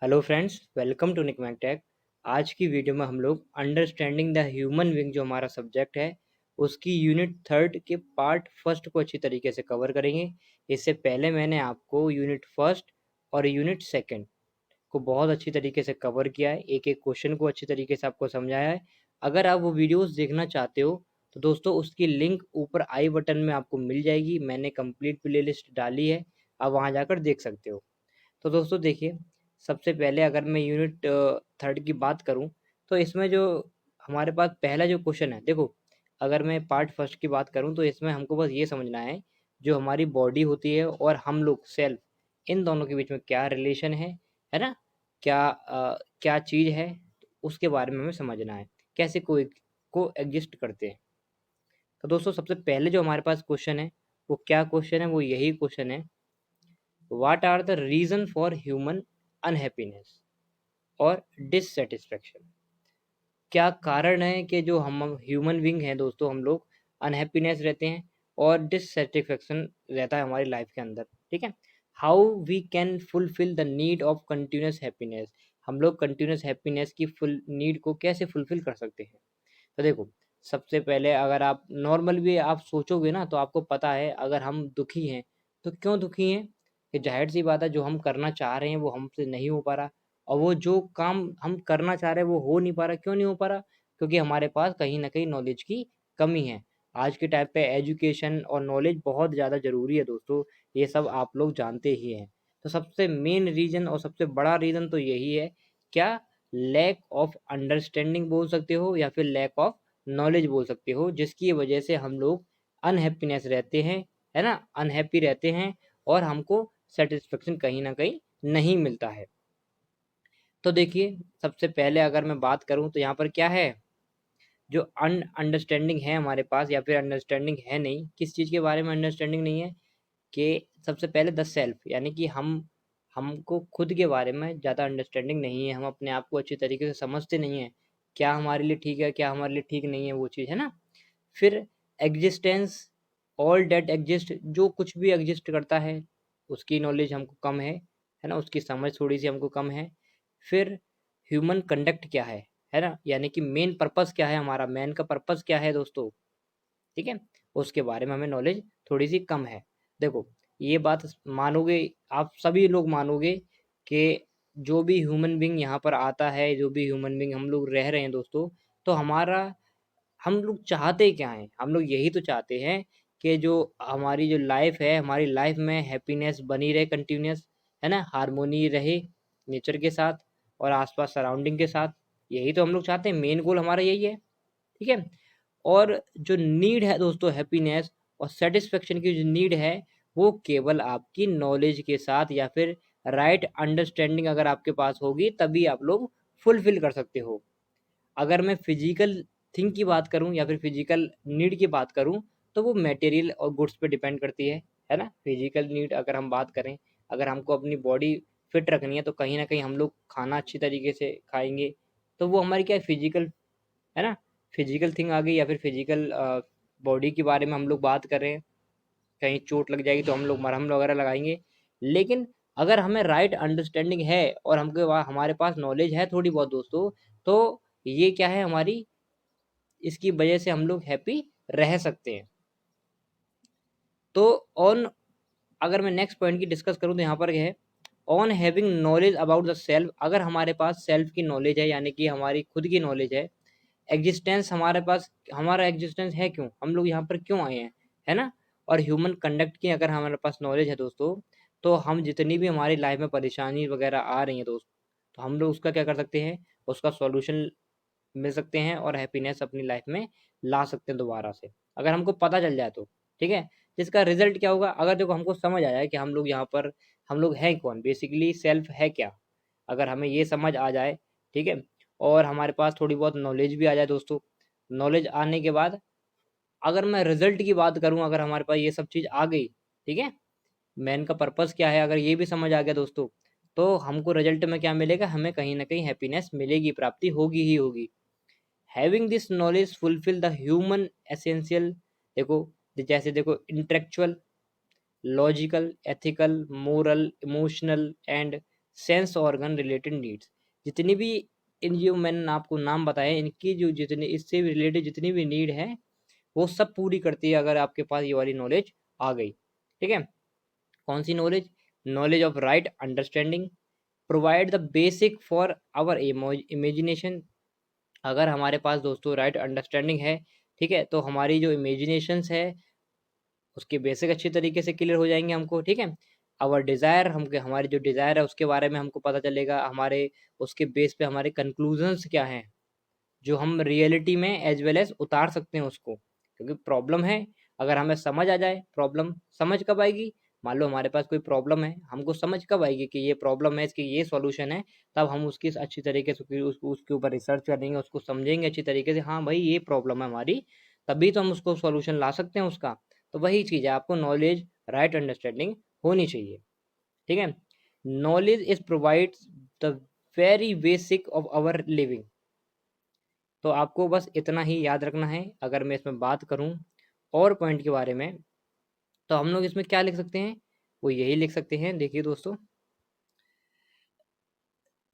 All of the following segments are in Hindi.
Hello friends, welcome to Nikmac tech. आज की वीडियो में हम लोग अंडरस्टैंडिंग द ह्यूमन विंग जो हमारा सब्जेक्ट है उसकी यूनिट थर्ड के पार्ट फर्स्ट को अच्छी तरीके से कवर करेंगे। इससे पहले मैंने आपको यूनिट फर्स्ट और यूनिट सेकंड को बहुत अच्छी तरीके से कवर किया है, एक एक क्वेश्चन को अच्छी तरीके से आपको समझाया है। अगर आप वो वीडियोस देखना चाहते हो तो दोस्तों उसकी लिंक ऊपर आई बटन में आपको मिल जाएगी। मैंने कंप्लीट प्लेलिस्ट डाली है, आप वहाँ जाकर देख सकते हो। तो दोस्तों देखिए, सबसे पहले अगर मैं यूनिट थर्ड की बात करूं तो इसमें जो हमारे पास पहला जो क्वेश्चन है, देखो अगर मैं पार्ट फर्स्ट की बात करूं तो इसमें हमको बस ये समझना है जो हमारी बॉडी होती है और हम लोग सेल्फ, इन दोनों के बीच में क्या रिलेशन है ना, क्या चीज़ है, उसके बारे में हमें समझना है, कैसे को एग्जिस्ट करते हैं। तो दोस्तों सबसे पहले जो हमारे पास क्वेश्चन है वो क्या क्वेश्चन है, वो यही क्वेश्चन है, what are the reason for human unhappiness और डिससेटिस्फैक्शन। क्या कारण है कि जो हम ह्यूमन बीइंग हैं दोस्तों, हम लोग अनहैप्पीनेस रहते हैं और डिससेटिस्फैक्शन रहता है हमारी लाइफ के अंदर। ठीक है, how we can fulfil the need of continuous happiness. हम लोग कंटिन्यूस हैप्पीनेस की फुल नीड को कैसे फुलफिल कर सकते हैं। तो देखो, सबसे पहले अगर आप नॉर्मल भी आप सोचोगे ना तो आपको पता है अगर हम दुखी हैं तो क्यों दुखी हैं, कि जाहिर सी बात है जो हम करना चाह रहे हैं वो हमसे नहीं हो पा रहा, और वो जो काम हम करना चाह रहे हैं वो हो नहीं पा रहा। क्यों नहीं हो पा रहा? क्योंकि हमारे पास कहीं ना कहीं नॉलेज की कमी है। आज के टाइम पे एजुकेशन और नॉलेज बहुत ज़्यादा ज़रूरी है दोस्तों, ये सब आप लोग जानते ही हैं। तो सबसे मेन रीज़न और सबसे बड़ा रीज़न तो यही है, क्या, लैक ऑफ अंडरस्टैंडिंग बोल सकते हो या फिर लैक ऑफ नॉलेज बोल सकते हो, जिसकी वजह से हम लोग अनहैप्पीनेस रहते हैं, है ना, अनहैप्पी रहते हैं और हमको सेटिस्फेक्शन कहीं ना कहीं नहीं मिलता है। तो देखिए, सबसे पहले अगर मैं बात करूं तो यहाँ पर क्या है, जो अंडरस्टैंडिंग है हमारे पास या फिर अंडरस्टैंडिंग है नहीं, किस चीज़ के बारे में अंडरस्टैंडिंग नहीं है, कि सबसे पहले द सेल्फ, यानी कि हमको खुद के बारे में ज़्यादा अंडरस्टैंडिंग नहीं है, हम अपने आप को अच्छी तरीके से समझते नहीं हैं, क्या हमारे लिए ठीक है क्या हमारे लिए ठीक नहीं है, वो चीज़ है ना। फिर एग्जिस्टेंस, ऑल डेट एग्जिस्ट, जो कुछ भी एग्जिस्ट करता है उसकी नॉलेज हमको कम है ना, उसकी समझ थोड़ी सी हमको कम है। फिर ह्यूमन कंडक्ट क्या है ना, यानी कि मेन पर्पस क्या है, हमारा मैन का पर्पस क्या है दोस्तों, ठीक है, उसके बारे में हमें नॉलेज थोड़ी सी कम है। देखो, ये बात मानोगे, आप सभी लोग मानोगे कि जो भी ह्यूमन बींग यहाँ पर आता है, जो भी ह्यूमन बींग हम लोग रह रहे हैं दोस्तों, तो हमारा, हम लोग चाहते क्या हैं, हम लोग यही तो चाहते हैं कि जो हमारी जो लाइफ है, हमारी लाइफ में हैप्पीनेस बनी रहे कंटिन्यूस, है ना, हारमोनी रहे नेचर के साथ और आसपास सराउंडिंग के साथ। यही तो हम लोग चाहते हैं, मेन गोल हमारा यही है। ठीक है, और जो नीड है दोस्तों हैप्पीनेस और सेटिस्फेक्शन की जो नीड है, वो केवल आपकी नॉलेज के साथ या फिर राइट अंडरस्टैंडिंग अगर आपके पास होगी तभी आप लोग फुलफिल कर सकते हो। अगर मैं फिजिकल थिंग की बात करूं या फिर फिजिकल नीड की बात करूं तो वो मटेरियल और गुड्स पे डिपेंड करती है ना। फिजिकल नीड अगर हम बात करें, अगर हमको अपनी बॉडी फिट रखनी है तो कहीं ना कहीं हम लोग खाना अच्छी तरीके से खाएंगे, तो वो हमारी क्या है, फिजिकल, है ना, फिजिकल थिंग आ गई। या फिर फिजिकल बॉडी के बारे में हम लोग बात कर रहे हैं, कहीं चोट लग जाएगी तो हम लोग मरहम वगैरह लगाएंगे। लेकिन अगर हमें राइट अंडरस्टैंडिंग है और हमारे पास नॉलेज है थोड़ी बहुत दोस्तों, तो ये क्या है हमारी, इसकी वजह से हम लोग हैप्पी रह सकते हैं। तो ऑन, अगर मैं नेक्स्ट पॉइंट की डिस्कस करूँ तो यहाँ पर क्या है, on having knowledge about the self, अगर हमारे पास सेल्फ की नॉलेज है यानी कि हमारी खुद की नॉलेज है, एग्जिस्टेंस हमारे पास, हमारा एग्जिस्टेंस है क्यों, हम लोग यहाँ पर क्यों आए हैं, है ना, और ह्यूमन कंडक्ट की अगर हमारे पास नॉलेज है दोस्तों, तो हम जितनी भी हमारी लाइफ में परेशानी वगैरह आ रही है दोस्त, तो हम लोग उसका क्या कर सकते हैं, उसका सॉल्यूशन मिल सकते हैं और हैप्पीनेस अपनी लाइफ में ला सकते हैं दोबारा से, अगर हमको पता चल जाए तो। ठीक है, जिसका रिजल्ट क्या होगा, अगर देखो हमको समझ आ जाए कि हम लोग यहाँ पर, हम लोग हैं कौन, बेसिकली सेल्फ है क्या, अगर हमें ये समझ आ जाए, ठीक है, और हमारे पास थोड़ी बहुत नॉलेज भी आ जाए दोस्तों, नॉलेज आने के बाद अगर मैं रिजल्ट की बात करूं, अगर हमारे पास ये सब चीज़ आ गई, ठीक है, मैन का पर्पस क्या है अगर ये भी समझ आ गया दोस्तों, तो हमको रिजल्ट में क्या मिलेगा, हमें कहीं ना कहीं हैप्पीनेस मिलेगी, प्राप्ति होगी ही होगी। Having this knowledge fulfil the human essential, देखो, जैसे देखो, intellectual, logical, ethical, moral, emotional and sense organ related needs. जितनी भी इन जो मैंने आपको नाम बताए, इनकी जो जितने इससे रिलेटेड जितनी भी नीड है वो सब पूरी करती है अगर आपके पास ये वाली नॉलेज आ गई। ठीक है, कौन सी knowledge? Knowledge of right understanding, provide the basic for our imagination. अगर हमारे पास दोस्तों राइट अंडरस्टैंडिंग है, ठीक है, तो हमारी जो इमेजिनेशंस है उसके बेसिक अच्छी तरीके से क्लियर हो जाएंगे हमको। ठीक है, आवर डिज़ायर, हम हमारी जो डिज़ायर है उसके बारे में हमको पता चलेगा, हमारे उसके बेस पे हमारे कंक्लूजन्स क्या हैं जो हम रियलिटी में एज वेल एज उतार सकते हैं उसको। क्योंकि प्रॉब्लम है, अगर हमें समझ आ जाए, प्रॉब्लम समझ कब आएगी? मान लो हमारे पास कोई प्रॉब्लम है, हमको समझ कब आएगी कि ये प्रॉब्लम है, इसकी ये सॉल्यूशन है, तब हम उसकी अच्छी तरीके से उसके ऊपर रिसर्च करेंगे, उसको समझेंगे अच्छी तरीके से, हाँ भाई ये प्रॉब्लम है हमारी, तभी तो हम उसको सॉल्यूशन ला सकते हैं उसका। तो वही चीज़ है, आपको नॉलेज राइट अंडरस्टैंडिंग होनी चाहिए। ठीक है, knowledge is provides the very basic of our living. तो आपको बस इतना ही याद रखना है। अगर मैं इसमें बात करूं और पॉइंट के बारे में, तो हम लोग इसमें क्या लिख सकते हैं? वो यही लिख सकते हैं, देखिए दोस्तों,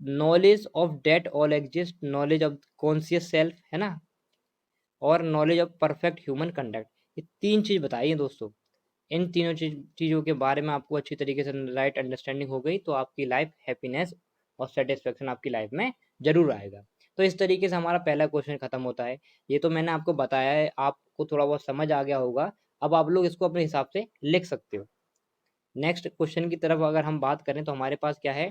knowledge of that all exist, knowledge of conscious self, है ना, और knowledge of perfect human conduct. ये तीन चीज़ बताइए दोस्तों। इन तीनों चीज़ों के बारे में आपको अच्छी तरीके से राइट अंडरस्टैंडिंग हो गई तो आपकी लाइफ हैप्पीनेस और सेटिस्फेक्शन आपकी लाइफ में जरूर आएगा। तो इस तरीके से हमारा पहला क्वेश्चन खत्म होता है। ये तो मैंने आपको बताया है, आपको थोड़ा बहुत समझ आ गया होगा। अब आप लोग इसको अपने हिसाब से लिख सकते हो। नेक्स्ट क्वेश्चन की तरफ अगर हम बात करें तो हमारे पास क्या है?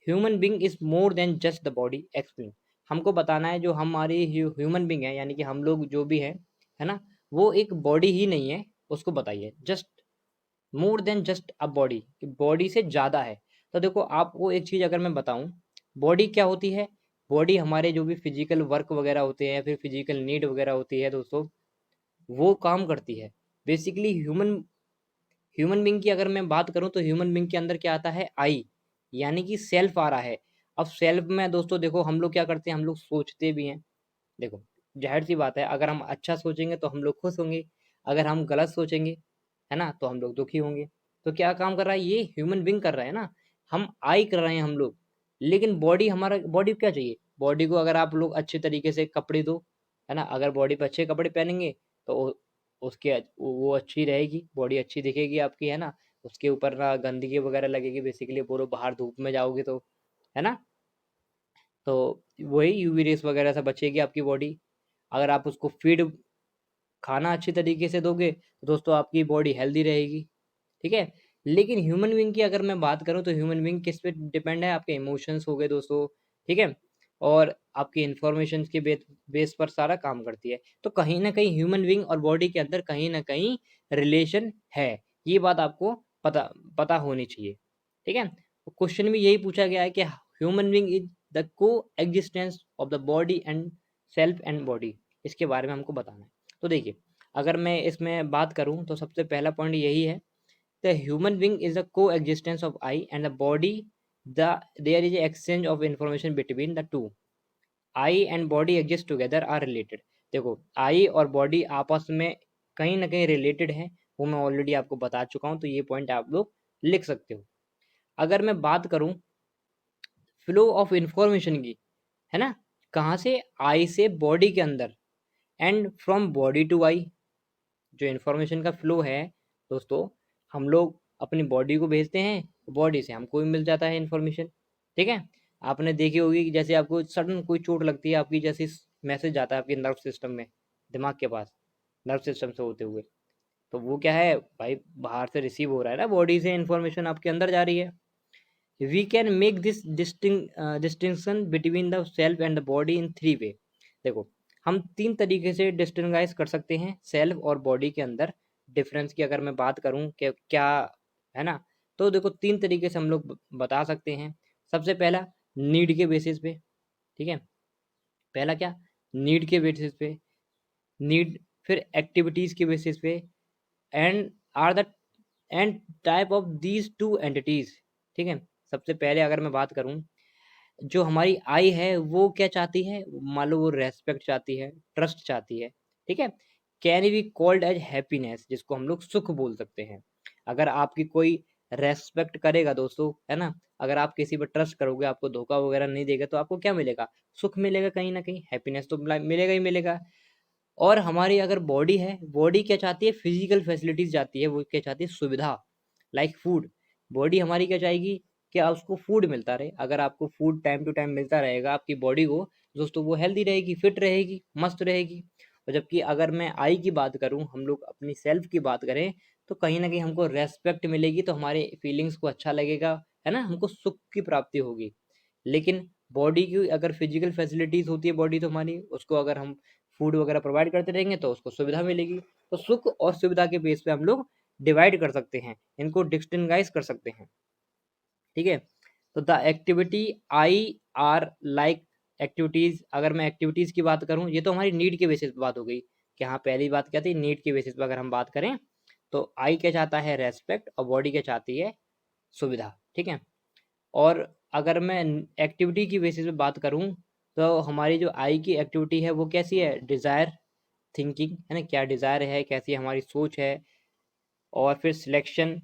Human being is more than just the body, explain. हमको बताना है जो हमारी ह्यूमन बींग है, यानी कि हम लोग जो भी है ना, वो एक बॉडी ही नहीं है, उसको बताइए। Just more than just a body, कि बॉडी से ज़्यादा है। तो देखो आपको एक चीज़ अगर मैं बताऊं, बॉडी क्या होती है? बॉडी हमारे जो भी फिजिकल वर्क वगैरह होते हैं या फिर फिजिकल नीड वगैरह होती है दोस्तों, वो काम करती है। बेसिकली ह्यूमन ह्यूमन बींग की अगर मैं बात करूं तो ह्यूमन बींग के अंदर क्या आता है? आई, यानी कि सेल्फ आ रहा है। अब सेल्फ में दोस्तों देखो हम लोग क्या करते हैं, हम लोग सोचते भी हैं। देखो जाहिर सी बात है, अगर हम अच्छा सोचेंगे तो हम लोग खुश होंगे, अगर हम गलत सोचेंगे, है ना, तो हम लोग दुखी होंगे। तो क्या काम कर रहा है? ये ह्यूमन बींग कर रहा है ना, हम आई कर रहे हैं हम लोग। लेकिन बॉडी, हमारा बॉडी क्या चाहिए? बॉडी को अगर आप लोग अच्छे तरीके से कपड़े दो, है ना, अगर बॉडी पे अच्छे कपड़े पहनेंगे तो उसके वो अच्छी रहेगी, बॉडी अच्छी दिखेगी आपकी, है ना, उसके ऊपर ना गंदगी वगैरह लगेगी। बेसिकली बोलो बाहर धूप में जाओगे तो, है ना, तो वही यूवी रेस वगैरह से बचेगी आपकी बॉडी। अगर आप उसको फीड, खाना अच्छी तरीके से दोगे तो दोस्तों आपकी बॉडी हेल्दी रहेगी। ठीक है, लेकिन ह्यूमन बींग की अगर मैं बात करूं तो ह्यूमन बींग किस पे डिपेंड है? आपके इमोशंस हो गए दोस्तों। ठीक है, और आपकी इंफॉर्मेशन के बेस पर सारा काम करती है। तो कहीं ना कहीं ह्यूमन बींग और बॉडी के अंदर कहीं ना कहीं रिलेशन है, ये बात आपको पता पता होनी चाहिए। ठीक है, तो क्वेश्चन में यही पूछा गया है कि ह्यूमन बींग इज द को existence of the body and self and body, इसके बारे में हमको बताना है। तो देखिए, अगर मैं इसमें बात करूं तो सबसे पहला पॉइंट यही है, the human being is the coexistence of I and the body. There is an exchange of information between the two. I and body exist together are related. देखो आई और बॉडी आपस में कहीं ना कहीं रिलेटेड है, वो मैं ऑलरेडी आपको बता चुका हूँ, तो ये पॉइंट आप लोग लिख सकते हो। अगर मैं बात करूँ फ्लो ऑफ इंफॉर्मेशन की, है ना, कहाँ से? आई से बॉडी के अंदर, एंड फ्रॉम बॉडी टू आई। जो इन्फॉर्मेशन का फ्लो है दोस्तों, हम लोग अपनी बॉडी को भेजते हैं, बॉडी से हमको भी मिल जाता है इन्फॉर्मेशन। ठीक है, आपने देखी होगी कि जैसे आपको सडन कोई चोट लगती है आपकी, जैसे मैसेज जाता है आपके नर्व सिस्टम में, दिमाग के पास, नर्व सिस्टम से होते हुए, तो वो क्या है भाई? बाहर से रिसीव हो रहा है ना, बॉडी से इन्फॉर्मेशन आपके अंदर जा रही है। We can make this distinction between the self and the body in three way. देखो हम तीन तरीके से डिस्टिंगाइज कर सकते हैं सेल्फ और बॉडी के अंदर डिफरेंस की। अगर मैं बात करूं कि क्या है ना, तो देखो तीन तरीके से हम लोग बता सकते हैं। सबसे पहला नीड के बेसिस पे। ठीक है, पहला क्या? नीड के बेसिस पे, नीड, फिर एक्टिविटीज के बेसिस पे, and are the and type of these two entities. ठीक है, सबसे पहले अगर मैं बात करूं, जो हमारी आई है वो क्या चाहती है? मान लो वो रेस्पेक्ट चाहती है, ट्रस्ट चाहती है। ठीक है, can be called as happiness, जिसको हम लोग सुख बोल सकते हैं। अगर आपकी कोई रेस्पेक्ट करेगा दोस्तों, है ना। अगर आप किसी पर ट्रस्ट करोगे, आपको धोखा वगैरह नहीं देगा, तो आपको क्या मिलेगा? सुख मिलेगा, कहीं ना कहीं हैप्पीनेस तो मिलेगा ही मिलेगा। और हमारी अगर बॉडी है, बॉडी क्या चाहती है? फिजिकल फैसिलिटीज चाहती है, वो क्या चाहती है? सुविधा, लाइक फूड। बॉडी हमारी क्या चाहेगी? कि उसको फूड मिलता रहे। अगर आपको फूड टाइम टू टाइम मिलता रहेगा आपकी बॉडी को दोस्तों, वो हेल्दी रहेगी, फिट रहेगी, मस्त रहेगी। और जबकि अगर मैं आई की बात करूं, हम लोग अपनी सेल्फ की बात करें, तो कहीं ना कहीं हमको रेस्पेक्ट मिलेगी, तो हमारे फीलिंग्स को अच्छा लगेगा, है ना, हमको सुख की प्राप्ति होगी। लेकिन बॉडी की अगर फिजिकल फैसिलिटीज होती है बॉडी, तो हमारी उसको अगर हम फूड वगैरह प्रोवाइड करते रहेंगे तो उसको सुविधा मिलेगी। तो सुख और सुविधा के बेस पे हम लोग डिवाइड कर सकते हैं, इनको डिस्टिंगाइज कर सकते हैं, ठीक है। तो the activity I R like activities, अगर मैं एक्टिविटीज की बात करूं, ये तो हमारी नीड के बेसिस पे बात हो गई कि हाँ, पहली बात क्या थी? नीड के बेसिस पे अगर हम बात करें, तो आई क्या चाहता है? रेस्पेक्ट। और बॉडी क्या चाहती है? सुविधा, ठीक है। और अगर मैं एक्टिविटी की बेसिस पे बात करूं, तो हमारी जो आई की एक्टिविटी है वो कैसी है? डिज़ायर, थिंकिंग, है ना, क्या डिज़ायर है, कैसी हमारी सोच है। और फिर selection.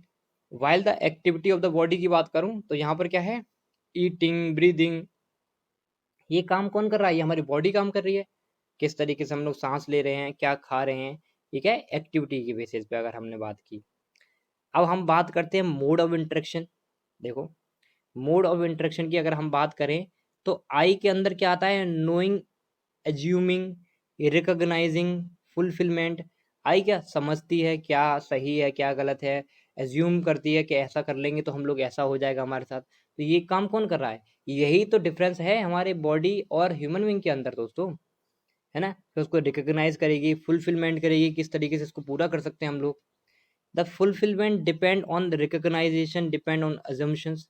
While the activity of the body की बात करूं, तो यहाँ पर क्या है? Eating, breathing. ये काम कौन कर रहा है? ये हमारी बॉडी काम कर रही है। किस तरीके से हम लोग सांस ले रहे हैं, क्या खा रहे हैं, ये क्या है? एक्टिविटी की बेसिस पे अगर हमने बात की। अब हम बात करते हैं मोड ऑफ इंटरेक्शन। देखो, मोड ऑफ इंटरेक्शन की अगर हम बात करें, तो आई के अंदर क्या आता है? Knowing, assuming, recognising, fulfilment. I क्या समझती है, क्या सही है, क्या गलत है। एज्यूम करती है कि ऐसा कर लेंगे तो हम लोग, ऐसा हो जाएगा हमारे साथ। तो ये काम कौन कर रहा है? यही तो डिफरेंस है हमारे बॉडी और ह्यूमन बीइंग के अंदर दोस्तों, है ना। तो उसको रिकॉग्नाइज करेगी, फुलफिलमेंट करेगी, किस तरीके से इसको पूरा कर सकते हैं हम लोग। The fulfilment depend on the recognisation, depend on assumptions,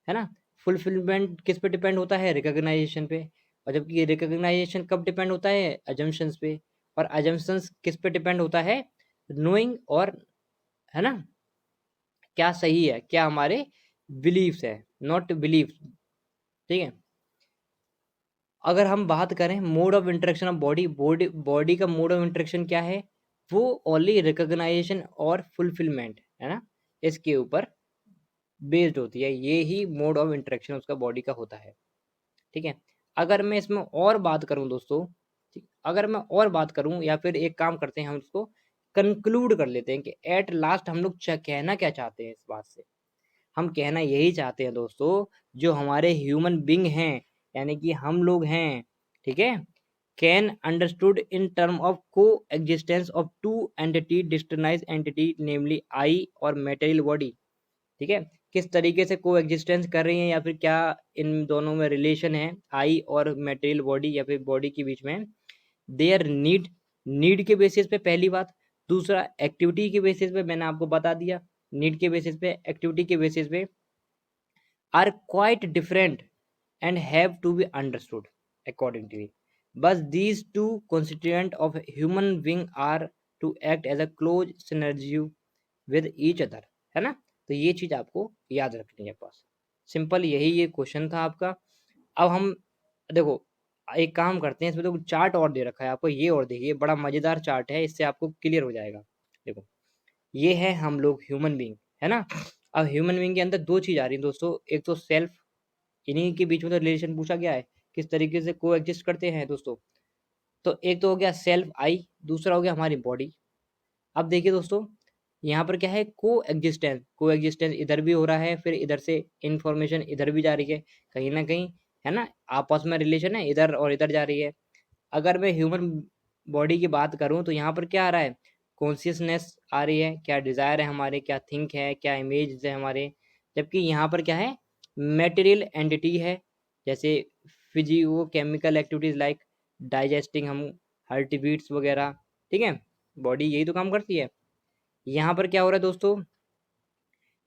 है ना। फुलफिलमेंट किस पे डिपेंड होता है? रिकॉग्नाइजेशन पे। और जबकि रिकॉग्नाइजेशन कब डिपेंड होता है? अजम्पशंस पे। और अजम्पशंस किस पे डिपेंड होता है? नोइंग, और, है ना, क्या सही है, क्या हमारे बिलीव्स है, नॉट बिलीव्स, ठीक है। अगर हम बात करें mode of interaction of body, body का मोड ऑफ इंटरेक्शन क्या है? वो ओनली रिकॉग्नाइजेशन और फुलफिलमेंट, है ना, इसके ऊपर बेस्ड होती है। ये ही मोड ऑफ इंटरेक्शन उसका बॉडी का होता है, ठीक है। अगर मैं इसमें और बात करूं दोस्तों, ठीक, अगर मैं और बात करूं, या फिर एक काम करते हैं, हम इसको कंक्लूड कर लेते हैं कि एट लास्ट हम लोग कहना क्या चाहते हैं इस बात से। हम कहना यही चाहते हैं दोस्तों, जो हमारे ह्यूमन बींग हैं, यानी कि हम लोग हैं, ठीक है, can understood in term of coexistence of two entity, distinct entity, namely I और मेटेरियल बॉडी, ठीक है। किस तरीके से को एग्जिस्टेंस कर रही हैं, या फिर क्या इन दोनों में रिलेशन है, आई और मटेरियल बॉडी या फिर बॉडी के बीच में। देयर नीड, नीड के बेसिस पे पहली बात। दूसरा, एक्टिविटी के बेसिस पे मैंने आपको बता दिया, नीड के बेसिस पे, एक्टिविटी के बेसिस पे, are quite different and have to be understood accordingly. बस these two constituent of human being are to act as a close synergy with each other, है ना। तो ये चीज आपको याद रखनी है बस, सिंपल यही ये क्वेश्चन था आपका। अब हम देखो, एक काम करते हैं, इसमें तो चार्ट और दे रखा है आपको, ये और देखिए, बड़ा मजेदार चार्ट है, इससे आपको क्लियर हो जाएगा। देखो, ये है हम लोग ह्यूमन बीइंग, है ना। अब ह्यूमन बीइंग के अंदर दो चीज आ रही है दोस्तों, एक तो सेल्फ, इन्हीं के बीच में तो रिलेशन पूछा गया है, किस तरीके से को एग्जिस्ट करते हैं दोस्तों। तो एक तो हो गया सेल्फ आई, दूसरा हो गया हमारी बॉडी। अब देखिए दोस्तों, यहाँ पर क्या है? को एग्जिस्टेंस, को एग्जिस्टेंस इधर भी हो रहा है, फिर इधर से इंफॉर्मेशन इधर भी जा रही है, कहीं ना कहीं, है ना, आपस में रिलेशन है, इधर और इधर जा रही है। अगर मैं ह्यूमन बॉडी की बात करूँ, तो यहाँ पर क्या आ रहा है? कॉन्शियसनेस आ रही है, क्या डिज़ायर है हमारे, क्या थिंक है, क्या इमेज है हमारे। जबकि यहाँ पर क्या है? मेटेरियल एंटिटी है, जैसे physio chemical activities like digesting, हम हार्ट बीट्स वगैरह, ठीक है, बॉडी यही तो काम करती है। यहाँ पर क्या हो रहा है दोस्तों?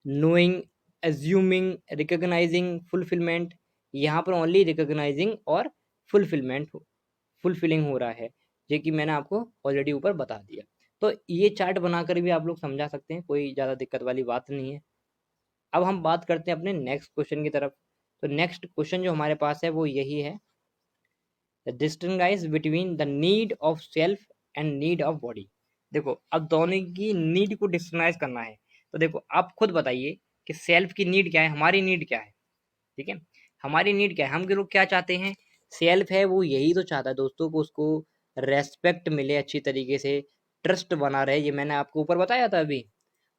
Knowing, assuming, recognising, fulfilment. यहाँ पर ओनली रिकॉग्नाइजिंग और फुलफिलमेंट, फुलफिलिंग हो रहा है, जो कि मैंने आपको ऑलरेडी ऊपर बता दिया। तो ये चार्ट बनाकर भी आप लोग समझा सकते हैं, कोई ज़्यादा दिक्कत वाली बात नहीं है। अब हम बात करते हैं अपने नेक्स्ट क्वेश्चन की तरफ। तो नेक्स्ट क्वेश्चन जो हमारे पास है वो यही है, distinguish between the need of self and need of body. देखो, अब दोनों की नीड को डिस्टिंग्विश करना है, तो देखो आप खुद बताइए, कि सेल्फ की नीड क्या है, हमारी नीड क्या है। ठीक है, हमारी नीड क्या है, हम लोग क्या चाहते हैं। सेल्फ है वो यही तो चाहता है दोस्तों को उसको रेस्पेक्ट मिले अच्छी तरीके से, ट्रस्ट बना रहे, ये मैंने आपको ऊपर बताया था अभी।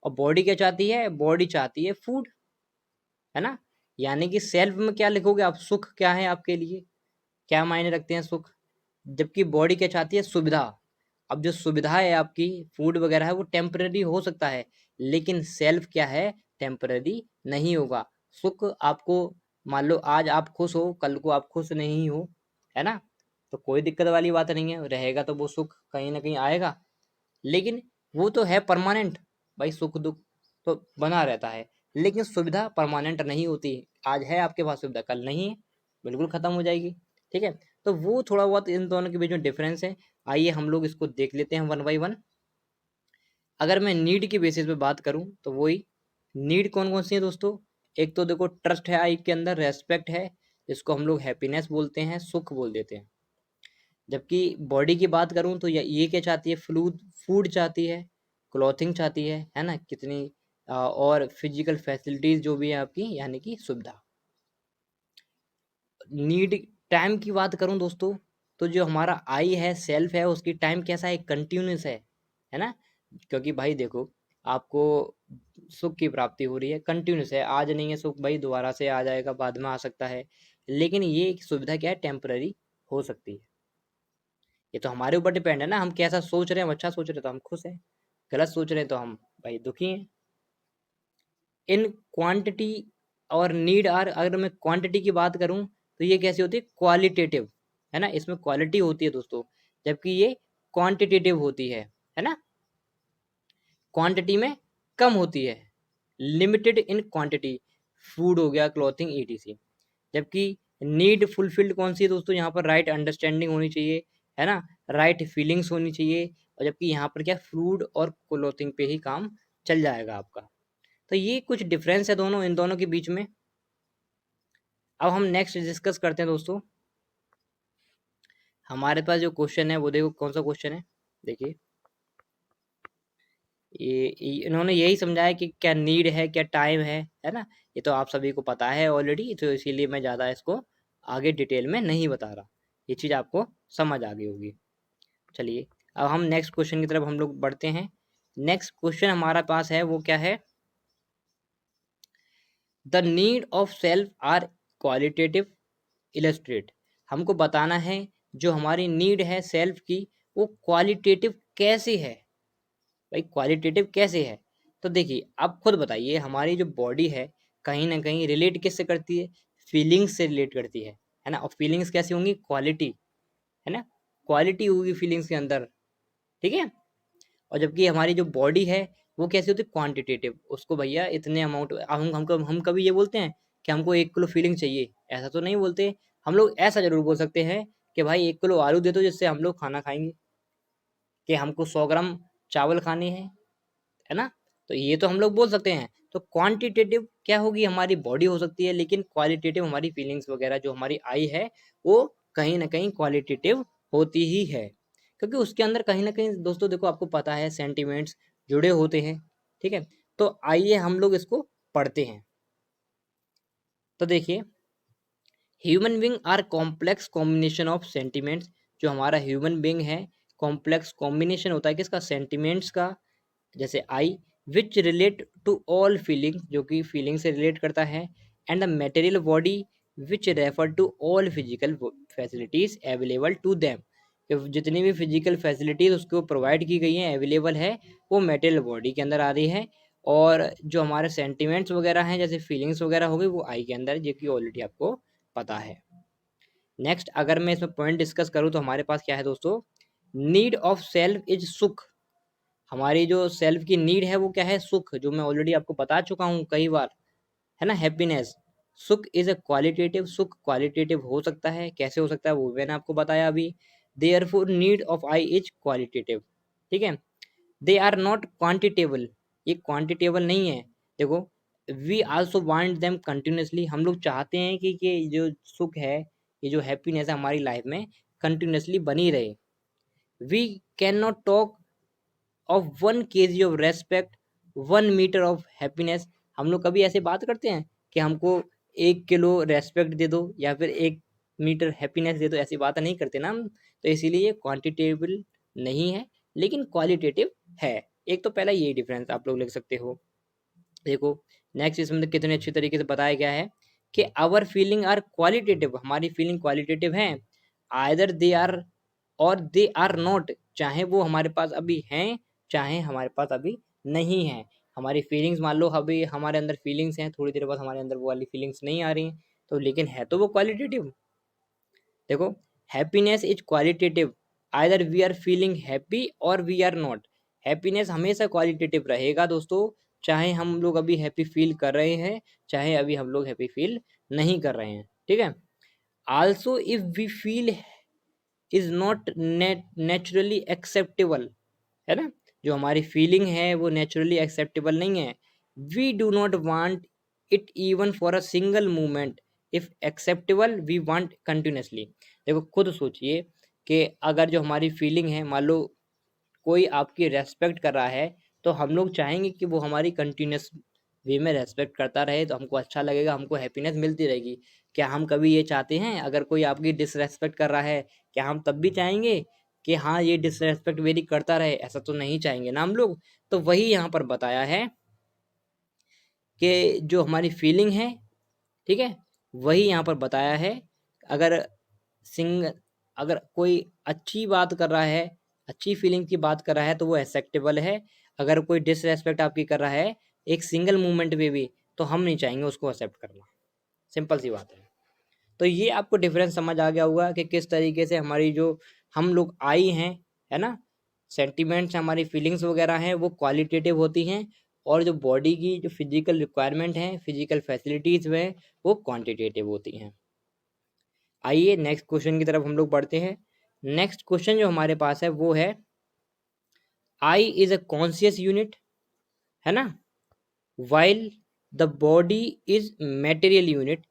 और बॉडी क्या चाहती है, बॉडी चाहती है फूड, है ना। यानी कि सेल्फ में क्या लिखोगे आप, सुख क्या है आपके लिए, क्या मायने रखते हैं सुख। जबकि बॉडी क्या चाहती है, सुविधा। अब जो सुविधा है आपकी फूड वगैरह है वो टेम्पररी हो सकता है, लेकिन सेल्फ क्या है, टेम्पररी नहीं होगा। सुख आपको, मान लो आज आप खुश हो, कल को आप खुश नहीं हो, है ना, तो कोई दिक्कत वाली बात नहीं है, रहेगा तो वो सुख कहीं ना कहीं आएगा, लेकिन वो तो है परमानेंट। भाई सुख दुख तो बना रहता है, लेकिन सुविधा परमानेंट नहीं होती। आज है आपके पास सुविधा, कल नहीं है, बिल्कुल खत्म हो जाएगी। ठीक है, तो वो थोड़ा बहुत इन दोनों के बीच में डिफरेंस है। आइए हम लोग इसको देख लेते हैं वन बाई वन। अगर मैं नीड की बेसिस पे बात करूं तो वही नीड कौन कौन सी है दोस्तों। एक तो देखो ट्रस्ट है आई के अंदर, रेस्पेक्ट है जिसको हम लोग हैप्पीनेस बोलते हैं, सुख बोल देते हैं। जबकि बॉडी की बात करूं तो ये क्या चाहती है, फूड फूड चाहती है, क्लॉथिंग चाहती है ना, कितनी और फिजिकल फैसिलिटीज जो भी है आपकी, यानी कि सुविधा। नीड टाइम की बात करूं दोस्तों, तो जो हमारा आई है, सेल्फ है, उसकी टाइम कैसा है, कंटिन्यूस है ना। क्योंकि भाई देखो, आपको सुख की प्राप्ति हो रही है, कंटिन्यूस है, आज नहीं है सुख भाई दोबारा से आ जाएगा, बाद में आ सकता है, लेकिन ये एक सुविधा क्या है, टेम्पररी हो सकती है। ये तो हमारे ऊपर डिपेंड है ना, हम कैसा सोच रहे हैं, हम अच्छा सोच रहे हैं तो हम खुश हैं, गलत सोच रहे हैं तो हम भाई दुखी हैं। इन क्वांटिटी और नीड आर, अगर मैं क्वांटिटी की बात करूं तो ये कैसी होती है, क्वालिटेटिव, है ना, इसमें क्वालिटी होती है दोस्तों, जबकि ये क्वांटिटेटिव होती है ना, क्वांटिटी में कम होती है, लिमिटेड इन क्वांटिटी, फूड हो गया, क्लॉथिंग ईटीसी। जबकि नीड फुलफिल्ड कौन सी है दोस्तों, यहाँ पर राइट अंडरस्टैंडिंग होनी चाहिए, है ना, राइट फीलिंग्स होनी चाहिए, और जबकि यहाँ पर क्या, फूड और क्लोथिंग पे ही काम चल जाएगा आपका। तो ये कुछ डिफरेंस है दोनों, इन दोनों के बीच में। अब हम नेक्स्ट डिस्कस करते हैं दोस्तों। हमारे पास जो क्वेश्चन है वो देखो कौन सा क्वेश्चन है, देखिए इन्होंने यही समझाया कि क्या नीड है, क्या टाइम है ना। ये तो आप सभी को पता है ऑलरेडी, तो इसीलिए मैं ज़्यादा इसको आगे डिटेल में नहीं बता रहा, ये चीज़ आपको समझ आ गई होगी। चलिए अब हम नेक्स्ट क्वेश्चन की तरफ हम लोग बढ़ते हैं। नेक्स्ट क्वेश्चन हमारा पास है वो क्या है, the need of self are qualitative illustrate. हमको बताना है जो हमारी नीड है सेल्फ की, वो क्वालिटेटिव कैसी है। भाई क्वालिटेटिव कैसे है, तो देखिए आप खुद बताइए, हमारी जो बॉडी है कहीं ना कहीं रिलेट किससे करती है, फीलिंग्स से रिलेट करती है ना। और फीलिंग्स कैसी होंगी, क्वालिटी, है ना, क्वालिटी होगी फीलिंग्स के अंदर। ठीक है, और जबकि हमारी जो बॉडी है वो कैसी होती है, क्वांटिटेटिव, उसको भैया इतने अमाउंट, हम कभी ये बोलते हैं कि हमको 1 किलो फीलिंग चाहिए, ऐसा तो नहीं बोलते। हम लोग ऐसा जरूर बोल सकते हैं कि भाई 1 किलो आलू दे दो जिससे हम लोग खाना खाएंगे, कि हमको 100 ग्राम चावल खाने हैं, है ना। तो ये तो हम लोग बोल सकते हैं। तो क्वांटिटेटिव क्या होगी, हमारी बॉडी हो सकती है, लेकिन क्वालिटेटिव हमारी फीलिंग्स वगैरह जो हमारी आई है वो कहीं ना कहीं क्वालिटेटिव होती ही है, क्योंकि उसके अंदर कहीं ना कहीं दोस्तों देखो आपको पता है सेंटिमेंट्स जुड़े होते हैं। ठीक है, तो आइए हम लोग इसको पढ़ते हैं। तो देखिए, human being are complex combination of sentiments. जो हमारा ह्यूमन बींग है, कॉम्प्लेक्स कॉम्बिनेशन होता है किसका, सेंटिमेंट्स का, जैसे I, which relate to all feeling, जो कि फीलिंग से रिलेट करता है, and the material body which refer to all physical facilities available to them. जितनी भी फिजिकल फैसिलिटीज उसको प्रोवाइड की गई हैं, अवेलेबल है, वो मेटेरियल बॉडी के अंदर आ रही है। और जो हमारे सेंटिमेंट्स वगैरह हैं, जैसे फीलिंग्स वगैरह हो गई, वो आई के अंदर, जो कि ऑलरेडी आपको पता है। नेक्स्ट अगर मैं इसमें पॉइंट डिस्कस करूँ तो हमारे पास क्या है दोस्तों, नीड ऑफ सेल्फ इज सुख। हमारी जो सेल्फ की नीड है वो क्या है, सुख, जो मैं ऑलरेडी आपको बता चुका हूँ कई बार, है ना, हैप्पीनेस। सुख इज अ क्वालिटेटिव, सुख क्वालिटेटिव हो सकता है, कैसे हो सकता है वो मैंने आपको बताया अभी। Therefore need of I is qualitative. ठीक है, दे आर नॉट क्वांटिटेबल, ये क्वांटिटेबल नहीं है। देखो, we also want them continuously, हम लोग चाहते हैं कि ये जो सुख है, ये जो हैप्पीनेस है हमारी लाइफ में कंटिन्यूसली बनी रहे। We can not talk of 1 kg of respect, 1 meter of happiness, हम लोग कभी ऐसे बात करते हैं कि हमको 1 किलो रेस्पेक्ट दे दो या फिर 1 मीटर हैप्पीनेस दे दो, ऐसी बात नहीं करते ना हम। तो इसीलिए ये क्वांटिटेबल नहीं है लेकिन क्वालिटेटिव है। एक तो पहला ये डिफरेंस आप लोग लिख सकते हो। देखो नेक्स्ट इसमें तो कितने अच्छे तरीके से बताया गया है कि आवर फीलिंग आर क्वालिटेटिव, हमारी फीलिंग क्वालिटेटिव है। आइदर दे आर और दे आर नॉट, चाहे वो हमारे पास अभी हैं चाहे हमारे पास अभी नहीं है। हमारी फीलिंग्स मान लो अभी हमारे अंदर फीलिंग्स हैं, थोड़ी देर बाद हमारे अंदर वो वाली फीलिंग्स नहीं आ रही हैं, तो लेकिन है तो वो क्वालिटेटिव। देखो happiness is qualitative, either we are feeling happy और वी आर नॉट। हैप्पीनेस हमेशा क्वालिटेटिव रहेगा दोस्तों, चाहे हम लोग अभी हैप्पी फील कर रहे हैं चाहे अभी हम लोग हैप्पी फील नहीं कर रहे हैं, ठीक है। Also if we feel is not naturally acceptable, है ना, जो हमारी फीलिंग है वो नेचुरली एक्सेप्टेबल नहीं है। We do not want it even for a single moment, if acceptable we want continuously. देखो खुद सोचिए कि अगर जो हमारी फीलिंग है, मान लो कोई आपकी रेस्पेक्ट कर रहा है, तो हम लोग चाहेंगे कि वो हमारी कंटिन्यूस वे में रेस्पेक्ट करता रहे, तो हमको अच्छा लगेगा, हमको हैप्पीनेस मिलती रहेगी। क्या हम कभी ये चाहते हैं अगर कोई आपकी डिसरेस्पेक्ट कर रहा है, क्या हम तब भी चाहेंगे कि हाँ ये डिसरेस्पेक्ट मेरी करता रहे? ऐसा तो नहीं चाहेंगे ना हम लोग। तो वही यहाँ पर बताया है कि जो हमारी फीलिंग है, ठीक है, वही यहाँ पर बताया है। अगर सिंग अगर कोई अच्छी बात कर रहा है, अच्छी फीलिंग की बात कर रहा है तो वो एक्सेप्टेबल है। अगर कोई डिसरेस्पेक्ट आपकी कर रहा है एक सिंगल मूवमेंट में भी, तो हम नहीं चाहेंगे उसको एक्सेप्ट करना। सिंपल सी बात है। तो ये आपको डिफरेंस समझ आ गया होगा कि किस तरीके से हमारी जो हम लोग आई हैं, है ना, सेंटिमेंट्स हमारी फीलिंग्स वगैरह हैं वो क्वालिटेटिव होती हैं, और जो बॉडी की जो फिजिकल रिक्वायरमेंट है, फिजिकल फैसिलिटीज में वो क्वांटिटेटिव होती हैं। आइए नेक्स्ट क्वेश्चन की तरफ हम लोग बढ़ते हैं। नेक्स्ट क्वेश्चन जो हमारे पास है वो है I is a conscious unit, है ना, while the body is material unit,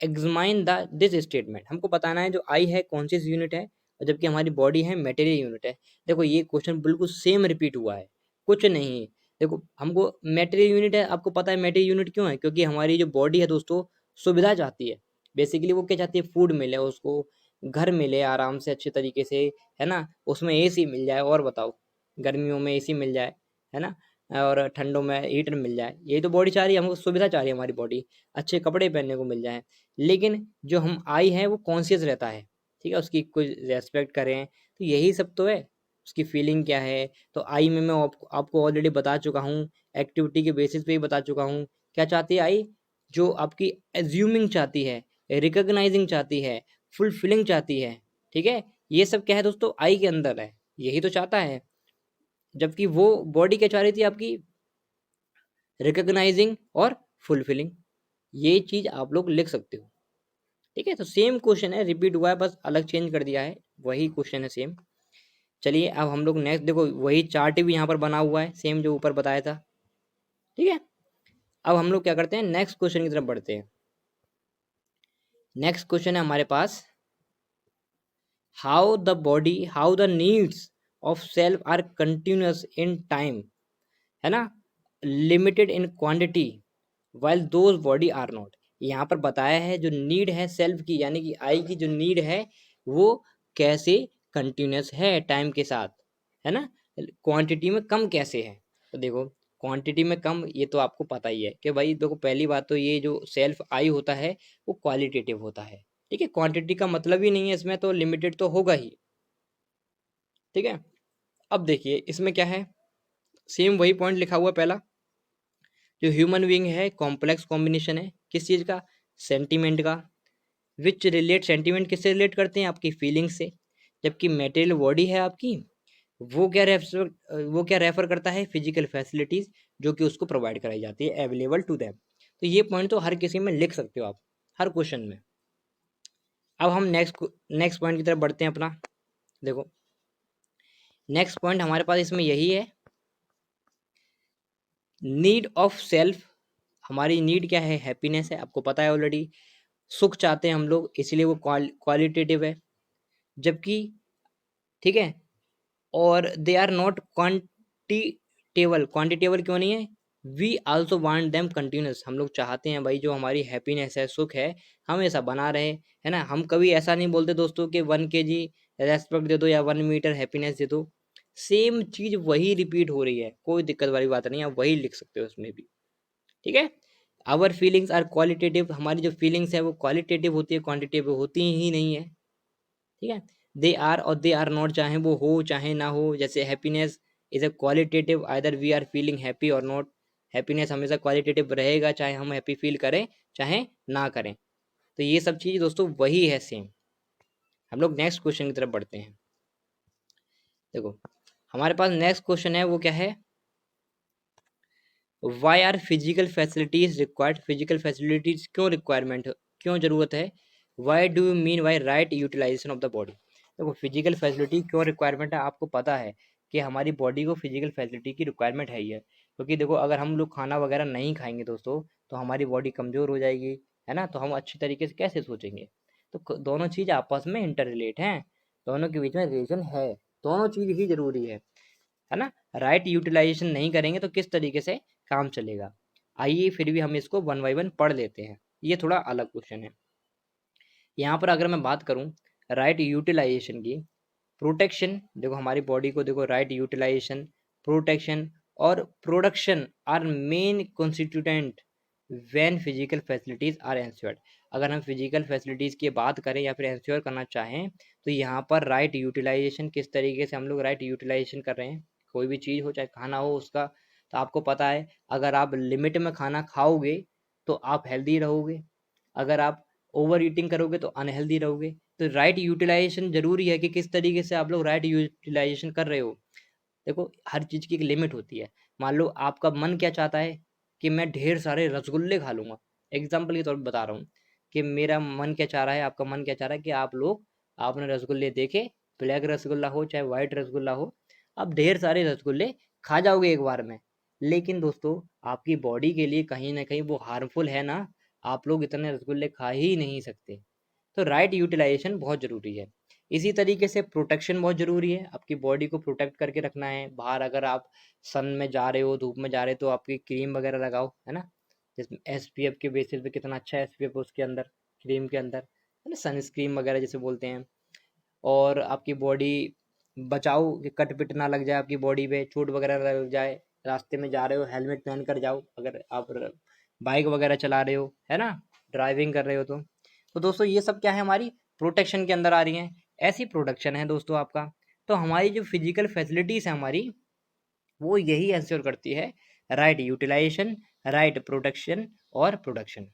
examine the this statement. हमको बताना है जो आई है कॉन्शियस यूनिट है और जबकि हमारी बॉडी है मेटेरियल यूनिट है। देखो ये क्वेश्चन बिल्कुल सेम रिपीट हुआ है, कुछ नहीं। देखो हमको मेटेरियल यूनिट है, आपको पता है मेटेरियल यूनिट क्यों है? क्योंकि हमारी जो बॉडी है दोस्तों सुविधा चाहती है। बेसिकली वो क्या चाहती है? फूड मिले उसको, घर मिले आराम से अच्छे तरीके से, है ना, उसमें एसी मिल जाए, और बताओ गर्मियों में एसी मिल जाए, है ना, और ठंडों में हीटर मिल जाए। यही तो बॉडी चाह रही है, हमको सुविधा चाह रही है हमारी बॉडी, अच्छे कपड़े पहनने को मिल जाए। लेकिन जो हम आई है वो कॉन्शियस रहता है, ठीक है, उसकी कोई रेस्पेक्ट करें, तो यही सब तो है। उसकी फीलिंग क्या है? तो आई में मैं आपको ऑलरेडी बता चुका हूँ, एक्टिविटी के बेसिस पे ही बता चुका हूँ। क्या चाहती है आई? जो आपकी एज्यूमिंग चाहती है, रिकॉग्नाइजिंग चाहती है, फुलफिलिंग चाहती है, ठीक है। ये सब क्या है दोस्तों? आई के अंदर है, यही तो चाहता है। जबकि वो बॉडी क्या चाह रही थी आपकी? रिकॉग्नाइजिंग और फुलफिलिंग। ये चीज आप लोग लिख सकते हो, ठीक है। तो सेम क्वेश्चन है, रिपीट हुआ है, बस अलग चेंज कर दिया है, वही क्वेश्चन है सेम। चलिए अब हम लोग नेक्स्ट, देखो वही चार्ट भी यहाँ पर बना हुआ है सेम जो ऊपर बताया था, ठीक है। अब हम लोग क्या करते हैं, नेक्स्ट क्वेश्चन की तरफ बढ़ते हैं। नेक्स्ट क्वेश्चन है हमारे पास, how the needs of self are continuous in time, है ना, limited in quantity, while those body are not. यहाँ पर बताया है जो नीड है सेल्फ की, यानी कि आई की जो नीड है वो कैसे कंटिन्यूस है टाइम के साथ, है ना, क्वांटिटी में कम कैसे है। तो देखो क्वांटिटी में कम, ये तो आपको पता ही है कि भाई देखो पहली बात तो ये जो सेल्फ आई होता है वो क्वालिटेटिव होता है, ठीक है। क्वांटिटी का मतलब ही नहीं है इसमें, तो लिमिटेड तो होगा ही, ठीक है। अब देखिए इसमें क्या है, सेम वही पॉइंट लिखा हुआ पहला, जो ह्यूमन बीइंग है कॉम्प्लेक्स कॉम्बिनेशन है किस चीज़ का? सेंटीमेंट का। विच रिलेट, सेंटीमेंट किससे रिलेट करते हैं? आपकी फीलिंग से। जबकि मेटेरियल बॉडी है आपकी, वो क्या रेफर करता है? फिजिकल फैसिलिटीज जो कि उसको प्रोवाइड कराई जाती है, अवेलेबल टू देम। तो ये पॉइंट तो हर किसी में लिख सकते हो आप, हर क्वेश्चन में। अब हम नेक्स्ट पॉइंट की तरफ बढ़ते हैं अपना। देखो नेक्स्ट पॉइंट हमारे पास इसमें यही है, नीड ऑफ सेल्फ। हमारी नीड क्या है? हैप्पीनेस है, आपको पता है ऑलरेडी। सुख चाहते हैं हम लोग, इसीलिए वो क्वालिटेटिव है। जबकि, ठीक है, और दे आर नॉट क्वांटिटेबल। क्वांटिटेबल क्यों नहीं है? We also want them continuous, हम लोग चाहते हैं भाई जो हमारी हैप्पीनेस है, सुख है, हमेशा बना रहे, है ना। हम कभी ऐसा नहीं बोलते दोस्तों कि 1 kg रेस्पेक्ट दे दो या 1 मीटर हैप्पीनेस दे दो, सेम चीज वही रिपीट हो रही है, कोई दिक्कत वाली बात नहीं, आप वही लिख सकते हो उसमें भी, ठीक है। आवर फीलिंग्स आर क्वालिटेटिव, हमारी जो फीलिंग्स है वो क्वालिटेटिव होती है, क्वांटिटेटिव होती ही नहीं है, ठीक है। दे आर और दे आर नॉट, चाहे वो हो चाहे ना हो, जैसे happiness is a qualitative, either we are feeling happy और नॉट, हैप्पीनेस हमेशा क्वालिटेटिव रहेगा, चाहे हम हैप्पी फील करें चाहे ना करें। तो ये सब चीज़ दोस्तों वही है सेम। हम लोग नेक्स्ट क्वेश्चन की तरफ बढ़ते हैं। देखो हमारे पास नेक्स्ट क्वेश्चन है, वो क्या है, why are physical facilities required, physical facilities क्यों रिक्वायरमेंट, क्यों जरूरत है, why do you mean why right utilisation of the body. देखो फिजिकल फैसिलिटी क्यों रिक्वायरमेंट है, आपको पता है कि हमारी बॉडी को फिजिकल फैसिलिटी की रिक्वायरमेंट है ही है, क्योंकि देखो अगर हम लोग खाना वगैरह नहीं खाएंगे दोस्तों तो हमारी बॉडी कमज़ोर हो जाएगी, है ना, तो हम अच्छी तरीके से कैसे सोचेंगे। तो दोनों चीज़ आपस में इंटर रिलेट हैं, दोनों के बीच में रिलेशन है, दोनों चीज़ ही जरूरी है ना। राइट यूटिलाइजेशन नहीं करेंगे तो किस तरीके से काम चलेगा। आइए फिर भी हम इसको वन बाई वन पढ़ लेते हैं, ये थोड़ा अलग क्वेश्चन है। यहाँ पर अगर मैं बात करूँ राइट यूटिलाइजेशन की, प्रोटेक्शन, देखो हमारी बॉडी को देखो, राइट यूटिलाइजेशन, प्रोटेक्शन और production are main constituent when physical facilities are ensured. अगर हम फिजिकल फैसिलिटीज की बात करें या फिर एंश्योर करना चाहें तो यहाँ पर राइट यूटिलाइजेशन, किस तरीके से हम लोग राइट यूटिलाइजेशन कर रहे हैं, कोई भी चीज़ हो चाहे खाना हो उसका, तो आपको पता है अगर आप लिमिट में खाना खाओगे तो आप हेल्दी रहोगे, अगर आप ओवर ईटिंग करोगे तो अनहेल्दी रहोगे। तो राइट यूटिलाइजेशन जरूरी है कि किस तरीके से आप लोग राइट यूटिलाइजेशन कर रहे हो। देखो हर चीज़ की एक लिमिट होती है, मान लो आपका मन क्या चाहता है कि मैं ढेर सारे रसगुल्ले खा लूंगा, एग्जाम्पल के तौर पर बता रहा हूँ कि मेरा मन क्या चाह रहा है, आपका मन क्या चाह रहा है कि आप लोग, आपने रसगुल्ले देखे, ब्लैक रसगुल्ला हो चाहे वाइट रसगुल्ला हो, आप ढेर सारे रसगुल्ले खा जाओगे एक बार में, लेकिन दोस्तों आपकी बॉडी के लिए कहीं ना कहीं वो हार्मफुल है ना, आप लोग इतने रसगुल्ले खा ही नहीं सकते। तो राइट यूटिलाइजेशन बहुत ज़रूरी है। इसी तरीके से प्रोटेक्शन बहुत ज़रूरी है, आपकी बॉडी को प्रोटेक्ट करके रखना है, बाहर अगर आप सन में जा रहे हो, धूप में जा रहे हो तो आपकी क्रीम वगैरह लगाओ, है ना, जिसमें SPF के बेसिस पे कितना अच्छा SPF उसके अंदर, क्रीम के अंदर, है ना, सनस्क्रीन वगैरह जिसे बोलते हैं। और आपकी बॉडी बचाओ कि कट पिट ना लग जाए आपकी बॉडी पे, चोट वगैरह लग जाए, रास्ते में जा रहे हो हेलमेट पहन कर जाओ, अगर आप बाइक वगैरह चला रहे हो, है ना, ड्राइविंग कर रहे हो तो दोस्तों ये सब क्या है, हमारी प्रोटेक्शन के अंदर आ रही हैं। ऐसी प्रोटेक्शन है दोस्तों आपका। तो हमारी जो फिजिकल फैसिलिटीज़ है हमारी, वो यही इंश्योर करती है राइट यूटिलाइजेशन, राइट प्रोटेक्शन और production.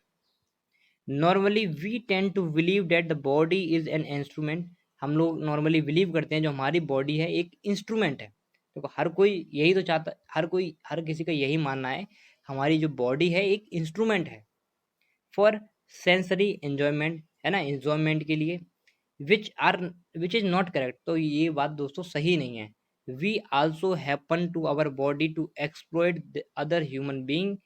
Normally we tend to believe that the body is an instrument, हम लोग नॉर्मली बिलीव करते हैं जो हमारी बॉडी है एक इंस्ट्रूमेंट है। देखो हर कोई यही तो चाहता, हर किसी का यही मानना है, हमारी जो बॉडी है एक इंस्ट्रूमेंट है फॉर सेंसरी एंजॉयमेंट, है ना, एंजॉयमेंट के लिए, which are which is not correct, तो ये बात दोस्तों सही नहीं है। We also happen to our body to exploit the other human being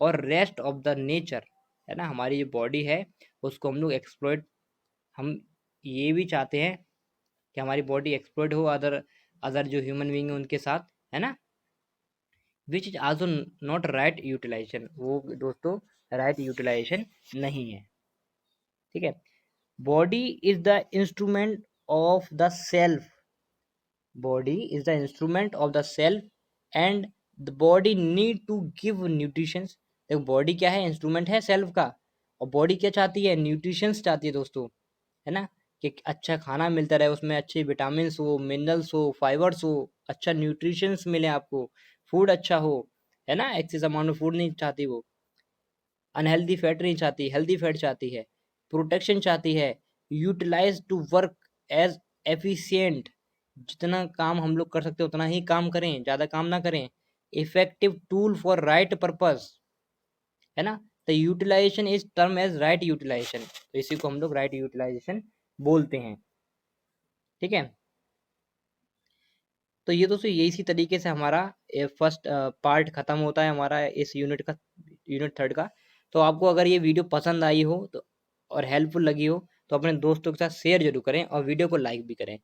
और रेस्ट ऑफ द नेचर, है ना, हमारी जो बॉडी है उसको हम लोग एक्सप्लॉइट, हम ये भी चाहते हैं कि हमारी बॉडी एक्सप्लॉइट हो अदर अदर जो ह्यूमन बीइंग है उनके साथ, है ना, which is also not right utilisation, वो दोस्तों राइट यूटिलाइजेशन नहीं है, ठीक है। Body is the instrument of the self, body is the instrument of the self and the body need to give nutritions. देखो बॉडी क्या है, इंस्ट्रूमेंट है सेल्फ का, और बॉडी क्या चाहती है, न्यूट्रिशंस चाहती है दोस्तों, है ना, कि अच्छा खाना मिलता रहे, उसमें अच्छे विटामिन हो, मिनरल्स हो, फाइबर्स हो, अच्छा न्यूट्रिशंस मिले आपको, फूड अच्छा हो, है ना, एक्सेस अमाउंट में फूड नहीं चाहती वो, अनहेल्दी फैट नहीं चाहती, हेल्दी फैट चाहती है, प्रोटेक्शन चाहती है, utilise to work as efficient, जितना काम हम लोग कर सकते हैं उतना ही काम करें, ज़्यादा काम ना करें, effective tool for right purpose, है ना, the utilisation is term as right utilisation, तो इसी को हम लोग राइट यूटिलाइजेशन बोलते हैं, ठीक है। तो ये दोस्तों ये इसी तरीके से हमारा फर्स्ट पार्ट खत्म होता है हमारा इस यूनिट का, यूनिट थर्ड का। तो आपको अगर ये वीडियो पसंद आई हो तो और हेल्पफुल लगी हो तो अपने दोस्तों के साथ शेयर जरूर करें और वीडियो को लाइक भी करें।